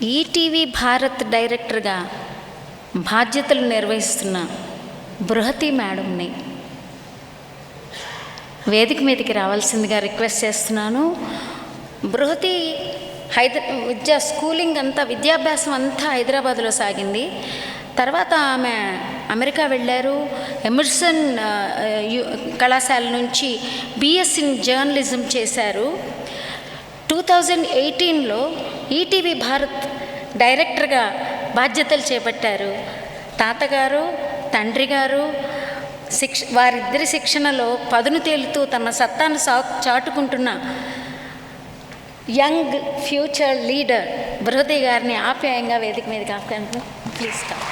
ETV Bharat డైరెక్టర్గా బాధ్యతలు నిర్వహిస్తున్న బృహతి మేడంని వేదిక మీదకి రావాల్సిందిగా రిక్వెస్ట్ చేస్తున్నాను. బృహతి స్కూలింగ్ అంతా, విద్యాభ్యాసం అంతా హైదరాబాద్లో సాగింది. తర్వాత ఆమె అమెరికా వెళ్ళారు. ఎమర్సన్ కళాశాల నుంచి బిఎస్సీ జర్నలిజం చేశారు. 2018లో ఈటీవీ భారత్ డైరెక్టర్గా బాధ్యతలు చేపట్టారు. తాతగారు, తండ్రి గారు వారిద్దరి శిక్షణలో పదును తేలుతూ తమ సత్తాను చాటుకుంటున్న యంగ్ ఫ్యూచర్ లీడర్ బృహతి గారిని ఆప్యాయంగా వేదిక మీదకి ఆహ్వానిస్తాను. Please come.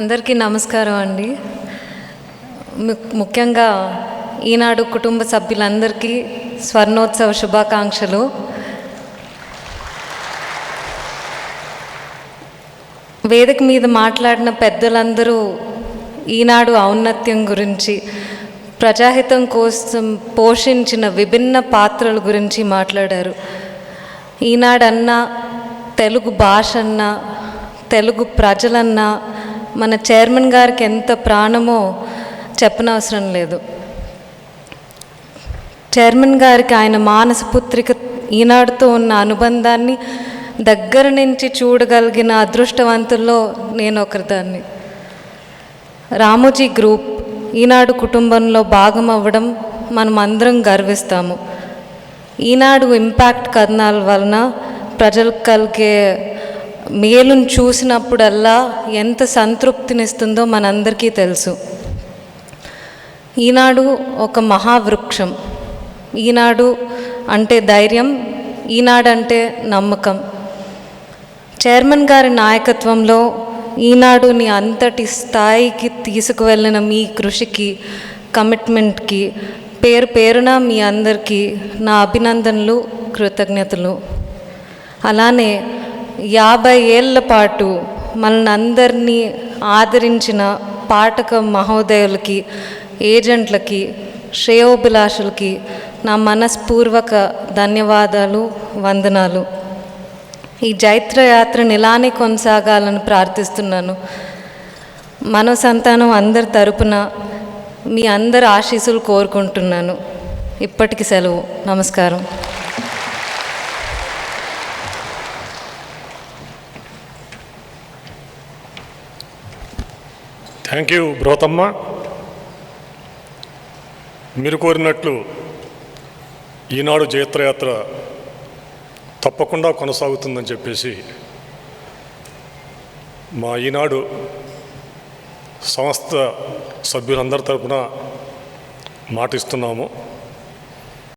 అందరికీ నమస్కారం అండి. ముఖ్యంగా ఈనాడు కుటుంబ సభ్యులందరికీ స్వర్ణోత్సవ శుభాకాంక్షలు. వేదిక మీద మాట్లాడిన పెద్దలందరూ ఈనాడు ఔన్నత్యం గురించి, ప్రజాహితం కోసం పోషించిన విభిన్న పాత్రల గురించి మాట్లాడారు. ఈనాడన్నా, తెలుగు భాష అన్నా, తెలుగు ప్రజలన్నా మన చైర్మన్ గారికి ఎంత ప్రాణమో చెప్పనవసరం లేదు. చైర్మన్ గారికి ఆయన మానసపుత్రిక ఈనాడుతో ఉన్న అనుబంధాన్ని దగ్గర నుంచి చూడగలిగిన అదృష్టవంతుల్లో నేను ఒకరిదాన్ని. రామోజీ గ్రూప్ ఈనాడు కుటుంబంలో భాగం అవ్వడం మనం అందరం గర్విస్తాము. ఈనాడు ఇంపాక్ట్ కథనాల వలన ప్రజలకు కలిగే మేలును చూసినప్పుడల్లా ఎంత సంతృప్తినిస్తుందో మనందరికీ తెలుసు. ఈనాడు ఒక మహావృక్షం. ఈనాడు అంటే ధైర్యం, ఈనాడంటే నమ్మకం. చైర్మన్ గారి నాయకత్వంలో ఈనాడుని అంతటి స్థాయికి తీసుకువెళ్ళిన మీ కృషికి, కమిట్మెంట్కి పేరు పేరున మీ అందరికీ నా అభినందనలు, కృతజ్ఞతలు. అలానే 50 ఏళ్ల పాటు మనల్ని అందరినీ ఆదరించిన పాఠక మహోదయులకి, ఏజెంట్లకి, శ్రేయోభిలాషులకి నా మనస్పూర్వక ధన్యవాదాలు, వందనాలు. ఈ జైత్రయాత్రను ఇలానే కొనసాగాలని ప్రార్థిస్తున్నాను. మన సంతానం అందరి తరపున మీ అందరి ఆశీస్సులు కోరుకుంటున్నాను. ఇప్పటికి సెలవు. నమస్కారం. థ్యాంక్ యూ బృహతమ్మ. మీరు కోరినట్లు ఈనాడు జైత్రయాత్ర తప్పకుండా కొనసాగుతుందని చెప్పేసి మా ఈనాడు సంస్థ సభ్యులందరి తరపున మాటిస్తున్నాము.